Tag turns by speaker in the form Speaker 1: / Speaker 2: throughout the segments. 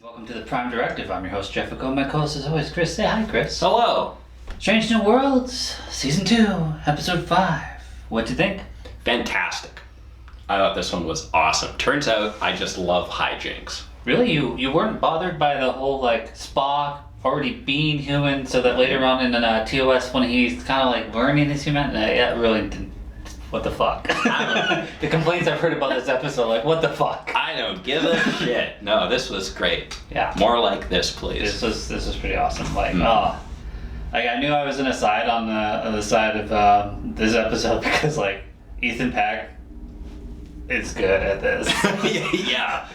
Speaker 1: Welcome to the Prime Directive. I'm your host, Jeffico. My co-host is always Chris. Say hi, Chris.
Speaker 2: Hello.
Speaker 1: Strange New Worlds, Season 2, Episode 5. What'd you think?
Speaker 2: Fantastic. I thought this one was awesome. Turns out I just love hijinks.
Speaker 1: Really? You weren't bothered by the whole, Spock already being human, so that later on in TOS when he's kind of, learning his humanity? Yeah, really didn't. What the fuck? The complaints I've heard about this episode, what the fuck?
Speaker 2: I don't give a shit. No, this was great.
Speaker 1: Yeah.
Speaker 2: More like this, please.
Speaker 1: This was pretty awesome. I knew I was in a side on the side of this episode because, Ethan Peck is good at this.
Speaker 2: Yeah.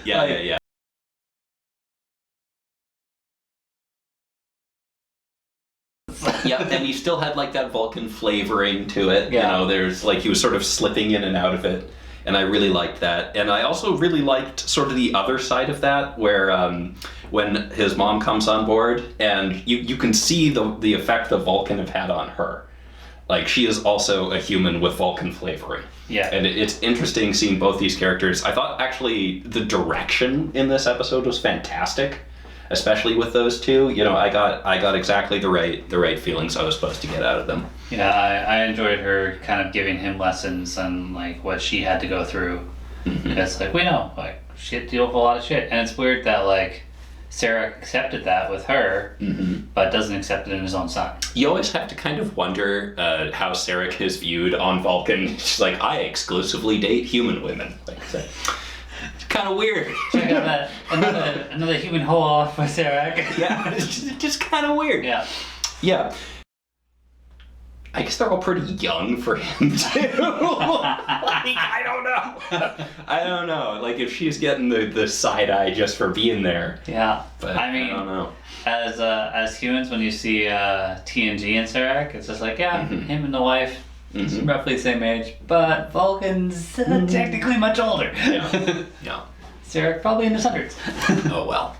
Speaker 2: Yeah, and he still had that Vulcan flavoring to it.
Speaker 1: Yeah.
Speaker 2: You know, there's he was sort of slipping in and out of it, and I really liked that. And I also really liked sort of the other side of that, where when his mom comes on board, and you can see the effect the Vulcan have had on her. She is also a human with Vulcan flavoring.
Speaker 1: Yeah.
Speaker 2: And it's interesting seeing both these characters. I thought actually the direction in this episode was fantastic. Especially with those two, I got exactly the right feelings I was supposed to get out of them.
Speaker 1: Yeah, I enjoyed her kind of giving him lessons on what she had to go through. Because we know she had to deal with a lot of shit, and it's weird that Sarah accepted that with her, but doesn't accept it in his own son.
Speaker 2: You always have to kind of wonder how Sarek is viewed on Vulcan. She's I exclusively date human women. It's kind of weird.
Speaker 1: Check out that another human hole off with Sarah.
Speaker 2: Yeah, it's just kind of weird.
Speaker 1: Yeah.
Speaker 2: Yeah. I guess they're all pretty young for him too. I don't know. If she's getting the side eye just for being there.
Speaker 1: Yeah.
Speaker 2: But I don't know.
Speaker 1: As humans, when you see TNG and Sarek, it's just him and the wife. Roughly the same age, but Vulcan's technically much older.
Speaker 2: Yeah.
Speaker 1: Sarek probably in his hundreds.
Speaker 2: Oh well.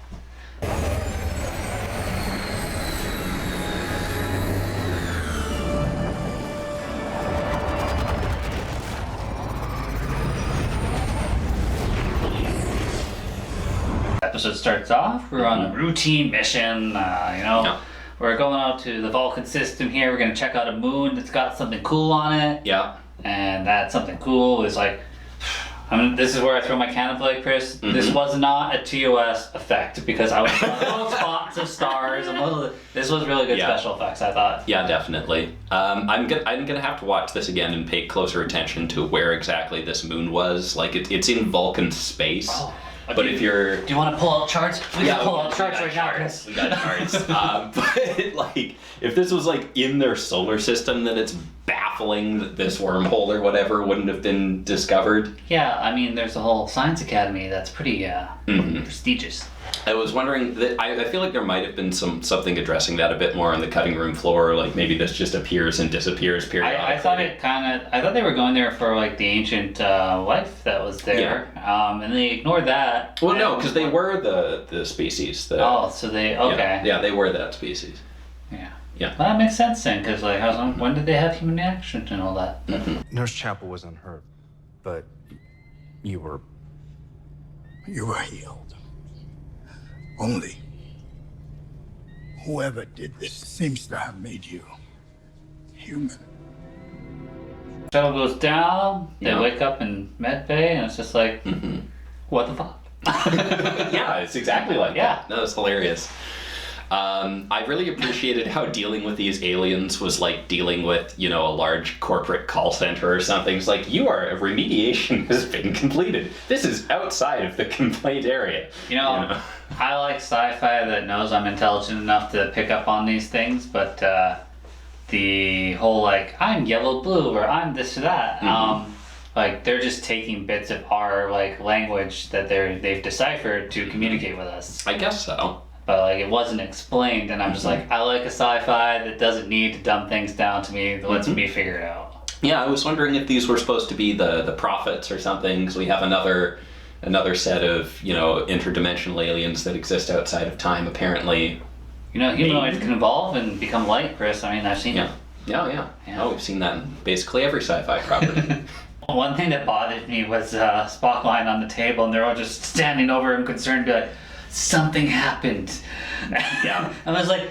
Speaker 1: Episode starts off. We're on a routine mission. We're going out to the Vulcan system here. We're going to check out a moon that's got something cool on it.
Speaker 2: Yeah.
Speaker 1: And that something cool is this is where I throw my can of Chris. This was not a TOS effect because I was little spots of stars and this was really good special effects, I thought.
Speaker 2: Yeah, definitely. I'm gonna have to watch this again and pay closer attention to where exactly this moon was. It's in Vulcan space. Oh. But
Speaker 1: do you want to pull out charts? We can pull out charts right now, Chris.
Speaker 2: We got charts. But if this was in their solar system, then it's baffling that this wormhole or whatever wouldn't have been discovered.
Speaker 1: Yeah, there's a whole science academy that's pretty prestigious.
Speaker 2: I was wondering that I feel like there might have been something addressing that a bit more on the cutting room floor. Maybe this just appears and disappears periodically.
Speaker 1: I thought they were going there for the ancient life that was there, and they ignored that.
Speaker 2: Well, no, because they were the species.
Speaker 1: So they okay.
Speaker 2: Yeah, they were that species.
Speaker 1: Yeah.
Speaker 2: Yeah.
Speaker 1: Well, that makes sense then, because when did they have human action and all that?
Speaker 3: Nurse Chapel was unhurt, but you were
Speaker 4: healed. Only whoever did this seems to have made you human.
Speaker 1: Shuttle goes down, they wake up in med bay, and it's just what the fuck?
Speaker 2: Yeah, it's exactly like that.
Speaker 1: Yeah.
Speaker 2: No, it's hilarious. I really appreciated how dealing with these aliens was dealing with, a large corporate call center or something. It's remediation has been completed. This is outside of the complaint area.
Speaker 1: I like sci-fi that knows I'm intelligent enough to pick up on these things, but the whole I'm yellow blue or I'm this or that, they're just taking bits of our language that they've deciphered to communicate with us.
Speaker 2: I guess so.
Speaker 1: But it wasn't explained, and I'm just I like a sci-fi that doesn't need to dumb things down to me, that lets me figure it out.
Speaker 2: Yeah, I was wondering if these were supposed to be the prophets or something, because we have another set of interdimensional aliens that exist outside of time, apparently.
Speaker 1: Humanoids can evolve and become light, Chris. I've seen it.
Speaker 2: Yeah. Oh, we've seen that in basically every sci-fi property.
Speaker 1: One thing that bothered me was Spock lying on the table, and they're all just standing over him, concerned, something happened.
Speaker 2: Yeah.
Speaker 1: I was like,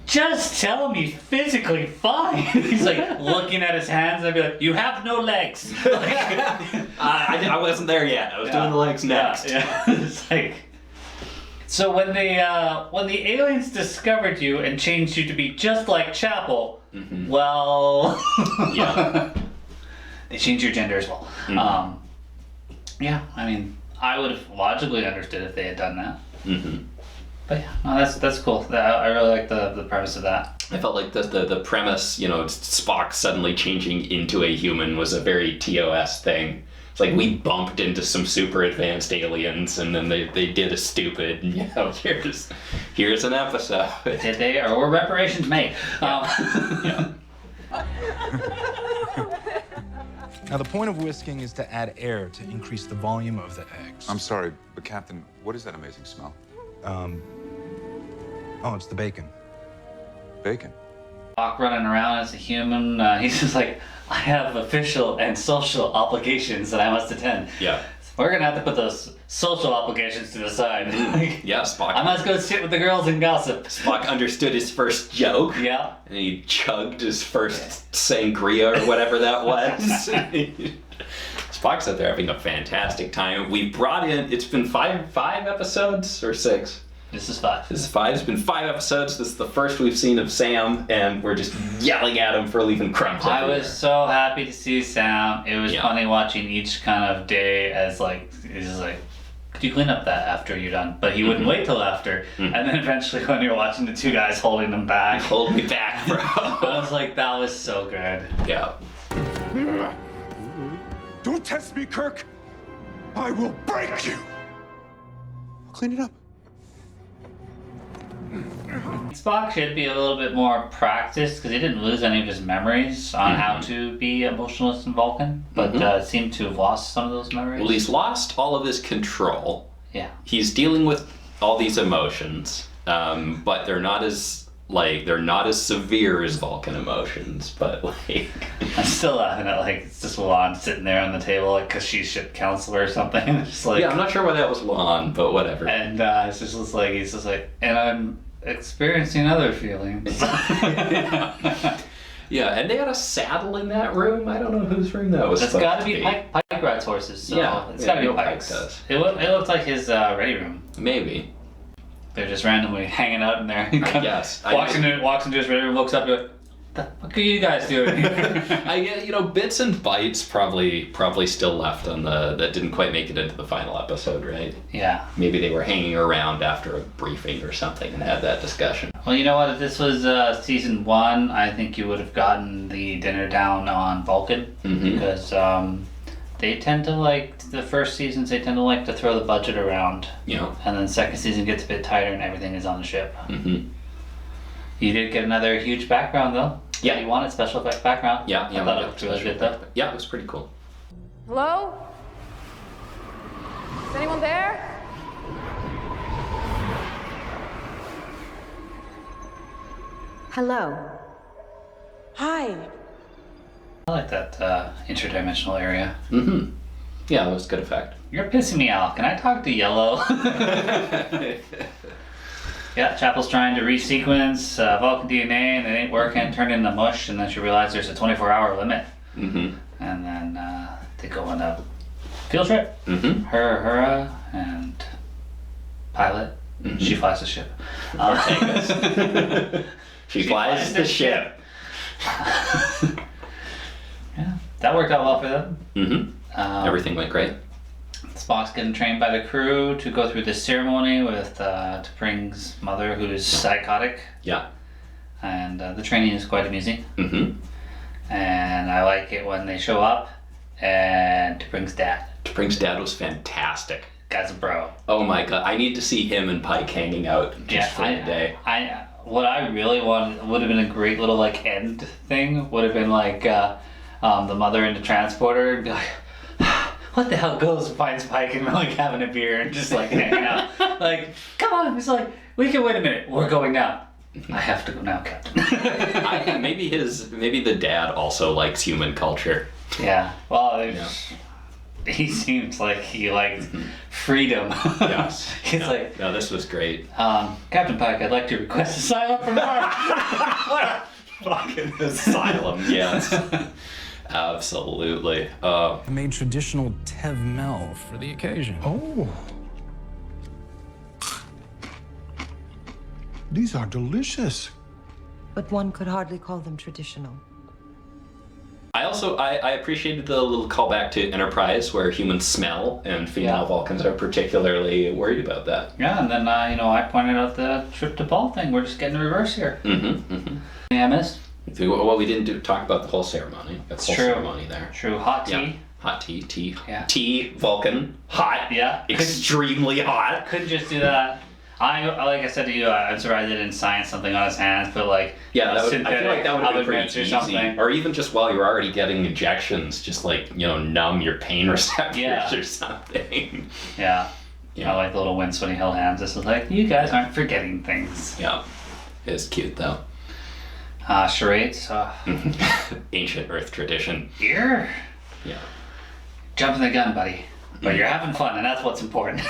Speaker 1: just tell him he's physically fine. He's like looking at his hands, and I'd be like, you have no legs. Like,
Speaker 2: I wasn't there yet. I was doing the legs next.
Speaker 1: Yeah. It's like, so when the aliens discovered you and changed you to be just like Chapel, well,
Speaker 2: Yeah.
Speaker 1: they changed your gender as well. Yeah, I mean, I would have logically understood if they had done that. But yeah, no, that's cool. I really like the premise of that.
Speaker 2: I felt like the premise, Spock suddenly changing into a human was a very TOS thing. It's like we bumped into some super advanced aliens, and then they did a stupid, here's an episode.
Speaker 1: Did they, or were reparations made?
Speaker 2: Yeah.
Speaker 5: Now, the point of whisking is to add air to increase the volume of the eggs.
Speaker 3: I'm sorry, but Captain, what is that amazing smell?
Speaker 5: Oh, it's the bacon.
Speaker 3: Bacon.
Speaker 1: Spock running around as a human, he's just like, I have official and social obligations that I must attend.
Speaker 2: Yeah.
Speaker 1: We're gonna have to put those social obligations to the side.
Speaker 2: Yeah, Spock.
Speaker 1: I must go sit with the girls and gossip.
Speaker 2: Spock understood his first joke.
Speaker 1: Yeah.
Speaker 2: And he chugged his first sangria or whatever that was. Spock's out there having a fantastic time. We brought in, it's been five episodes or 6?
Speaker 1: This is 5.
Speaker 2: This is 5. It's been 5 episodes. This is the first we've seen of Sam, and we're just yelling at him for leaving crumbs
Speaker 1: I
Speaker 2: everywhere.
Speaker 1: was so happy to see Sam. It was funny watching each kind of day as like, he's just like, could you clean up that after you're done? But he wouldn't wait till after. And then eventually when you're watching the 2 guys holding them back.
Speaker 2: Hold me back, bro.
Speaker 1: I was like, that was so good.
Speaker 2: Yeah.
Speaker 4: Don't test me, Kirk. I will break you.
Speaker 3: I'll clean it up.
Speaker 1: Spock should be a little bit more practiced because he didn't lose any of his memories on how to be emotionless in Vulcan, but seemed to have lost some of those memories.
Speaker 2: Well, he's lost all of his control.
Speaker 1: Yeah.
Speaker 2: He's dealing with all these emotions, but they're not as severe as Vulcan emotions. But like,
Speaker 1: I'm still laughing at like it's just Lon sitting there on the table like because she's ship counselor or something. It's just like,
Speaker 2: yeah, I'm not sure why that was Lon, but whatever.
Speaker 1: And it's just like he's just like, and I'm experiencing other feelings.
Speaker 2: Yeah, and they had a saddle in that room. I don't know whose room that was.
Speaker 1: That's got to be Pike rides horses. So
Speaker 2: Yeah,
Speaker 1: it's got to be
Speaker 2: Pike
Speaker 1: Pike's.
Speaker 2: does.
Speaker 1: It looked like his ready room.
Speaker 2: Maybe.
Speaker 1: They're just randomly hanging out in there.
Speaker 2: I guess.
Speaker 1: Walks into his ready room, looks up, and goes, "The fuck are you guys doing here?"
Speaker 2: I get, bits and bytes probably still left on that didn't quite make it into the final episode, right?
Speaker 1: Yeah.
Speaker 2: Maybe they were hanging around after a briefing or something and had that discussion.
Speaker 1: Well, you know what? If this was season 1, I think you would have gotten the dinner down on Vulcan because they tend to the first seasons. They tend to like to throw the budget around, and then second season gets a bit tighter and everything is on the ship. You did get another huge background though.
Speaker 2: Yeah,
Speaker 1: you wanted special effects background.
Speaker 2: Yeah,
Speaker 1: I thought it looked really good though.
Speaker 2: Yeah, it was pretty cool.
Speaker 6: Hello? Is anyone there?
Speaker 7: Hello.
Speaker 6: Hi.
Speaker 1: I like that interdimensional area.
Speaker 2: Yeah, it was a good effect.
Speaker 1: You're pissing me off. Can I talk to Yellow? Yeah, Chapel's trying to resequence Vulcan DNA and it ain't working, turned into mush, and then she realized there's a 24-hour limit. And then they go on a field trip. Uhura and Pilot. She flies the ship.
Speaker 2: Ortegas. She flies the ship.
Speaker 1: Yeah, that worked out well for them.
Speaker 2: Everything went great.
Speaker 1: Spock's getting trained by the crew to go through this ceremony with T'Pring's mother, who's psychotic.
Speaker 2: Yeah.
Speaker 1: And the training is quite amusing. And I like it when they show up and T'Pring's dad.
Speaker 2: T'Pring's dad was fantastic.
Speaker 1: Guy's a bro.
Speaker 2: Oh my god, I need to see him and Pike hanging out just for a day.
Speaker 1: What I really wanted would have been a great little end thing. Would have been the mother in the transporter and be like, what the hell goes and finds Pike and having a beer and just hanging out. Come on. He's like, we can wait a minute. We're going now. I have to go now, Captain.
Speaker 2: I think maybe the dad also likes human culture.
Speaker 1: Yeah. Well, he seemed like he liked freedom.
Speaker 2: Yes.
Speaker 1: He's like,
Speaker 2: no, this was great.
Speaker 1: Captain Pike, I'd like to request asylum from Earth.
Speaker 2: Fucking asylum, yes. Absolutely.
Speaker 5: I made traditional Tev Mel for the occasion.
Speaker 4: Oh. These are delicious.
Speaker 7: But one could hardly call them traditional.
Speaker 2: I appreciated the little callback to Enterprise where humans smell and female Vulcans are particularly worried about that.
Speaker 1: Yeah, and then, I pointed out the trip to ball thing. We're just getting reverse here.
Speaker 2: Mm-hmm, mm-hmm.
Speaker 1: I missed.
Speaker 2: Well, we didn't talk about the whole ceremony. That's whole
Speaker 1: true.
Speaker 2: Ceremony there.
Speaker 1: True. Hot tea.
Speaker 2: Yeah. Hot tea.
Speaker 1: Yeah.
Speaker 2: Tea, Vulcan, hot.
Speaker 1: Yeah.
Speaker 2: Extremely hot.
Speaker 1: Couldn't just do that. Like I said to you, I'm surprised they didn't sign something on his hands, but like,
Speaker 2: yeah, I feel like that would have been pretty
Speaker 1: or
Speaker 2: easy.
Speaker 1: something.
Speaker 2: Or even just while you're already getting injections, just like, numb your pain receptors or something.
Speaker 1: Yeah. I like the little wince when he held hands. This is like, you guys aren't forgetting things.
Speaker 2: Yeah. It's cute though.
Speaker 1: Charades.
Speaker 2: Ancient Earth tradition.
Speaker 1: Here.
Speaker 2: Yeah.
Speaker 1: Jumping the gun, buddy. But you're having fun, and that's what's important.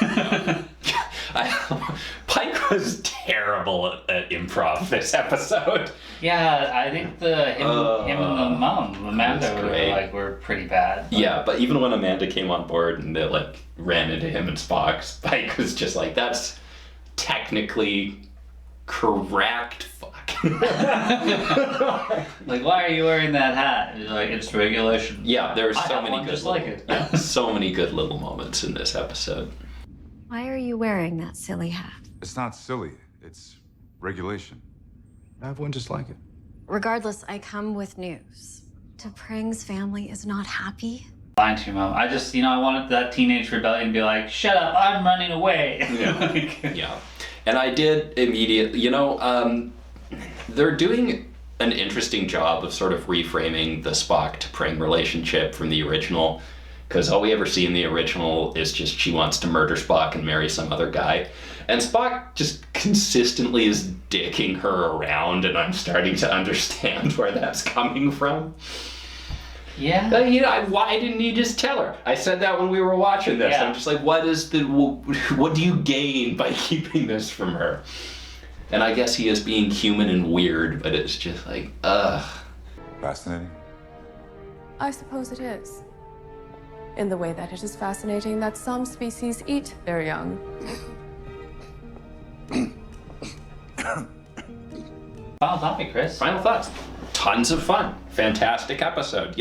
Speaker 2: Pike was terrible at improv this episode.
Speaker 1: Yeah, I think him and the mom, Amanda, were pretty bad. But...
Speaker 2: Yeah, but even when Amanda came on board and they ran into him and Spock, Pike was just like, that's technically correct. Fuck.
Speaker 1: Like, why are you wearing that hat? He's like, it's regulation.
Speaker 2: Yeah, there were so many good,
Speaker 1: so
Speaker 2: many good little moments in this episode.
Speaker 8: Why are you wearing that silly hat?
Speaker 3: It's not silly. It's regulation. I have one just like it.
Speaker 8: Regardless, I come with news. T'Pring's family is not happy.
Speaker 1: Lying to your mom. I just, I wanted that teenage rebellion to be like, shut up, I'm running away.
Speaker 2: Yeah. Yeah. And I did immediately, they're doing an interesting job of sort of reframing the Spock to Pring relationship from the original, because all we ever see in the original is just she wants to murder Spock and marry some other guy. And Spock just consistently is dicking her around, and I'm starting to understand where that's coming from.
Speaker 1: Yeah.
Speaker 2: Why didn't he just tell her? I said that when we were watching this.
Speaker 1: Yeah.
Speaker 2: I'm just like, what do you gain by keeping this from her? And I guess he is being human and weird, but it's just like, ugh.
Speaker 3: Fascinating.
Speaker 9: I suppose it is. In the way that it is fascinating that some species eat their young.
Speaker 1: Final topic, Chris.
Speaker 2: Final thoughts. Tons of fun. Fantastic episode.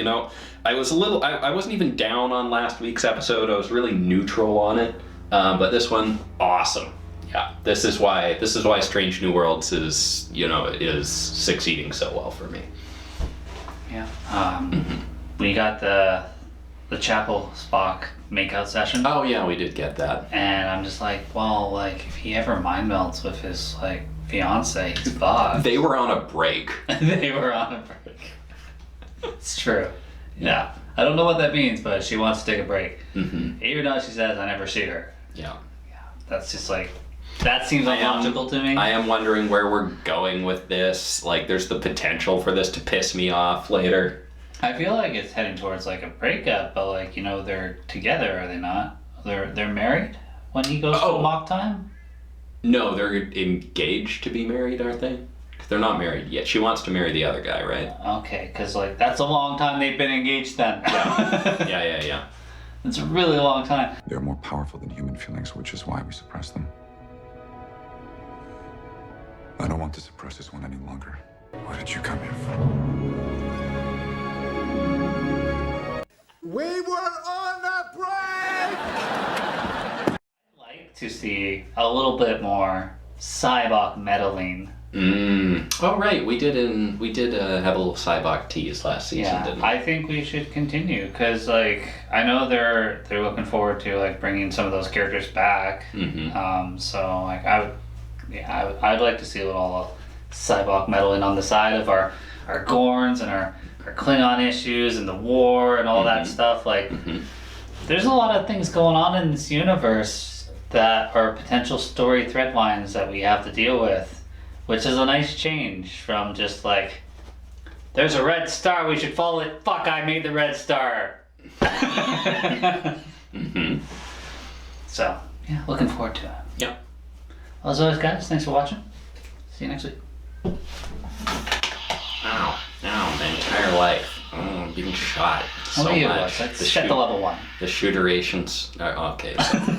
Speaker 2: I wasn't even down on last week's episode. I was really neutral on it. But this one, awesome. Yeah, this is why Strange New Worlds is succeeding so well for me.
Speaker 1: Yeah. We got the chapel Spock makeout session.
Speaker 2: Oh yeah, we did get that.
Speaker 1: And I'm just like, well, if he ever mind melts with his fiance, he's fucked.
Speaker 2: They were on a break.
Speaker 1: They were on a break. It's true. Yeah. I don't know what that means, but she wants to take a break. Mm-hmm. Even though she says I never see her.
Speaker 2: Yeah.
Speaker 1: Yeah. That's just that seems illogical to me.
Speaker 2: I am wondering where we're going with this. There's the potential for this to piss me off later.
Speaker 1: I feel like it's heading towards a breakup, but they're together, are they not? They're married when he goes to mock time?
Speaker 2: No, they're engaged to be married, aren't they? They're not married yet. She wants to marry the other guy, right?
Speaker 1: Okay, because that's a long time they've been engaged then.
Speaker 2: Yeah.
Speaker 1: It's a really long time.
Speaker 3: They're more powerful than human feelings, which is why we suppress them. I don't want to suppress this one any longer. What did you come here for?
Speaker 4: We were on a break!
Speaker 1: I'd like to see a little bit more Cybok meddling.
Speaker 2: Oh right, we did have a little Cybok tease last season, didn't we?
Speaker 1: I think we should continue because I know they're looking forward to bringing some of those characters back. Mm-hmm. So I'd like to see a little Cybok meddling on the side of our Gorns and our Klingon issues and the war and all that stuff. There's a lot of things going on in this universe that are potential story thread lines that we have to deal with, which is a nice change from just there's a red star, we should follow it, fuck, I made the red star. So, yeah, looking forward to it.
Speaker 2: Yep.
Speaker 1: Well, as always, guys, thanks for watching. See you next week.
Speaker 2: Ow, my entire life. I'm being shot so
Speaker 1: What do you
Speaker 2: much.
Speaker 1: watch? Let's set the level 1.
Speaker 2: The shooterations. Okay. So.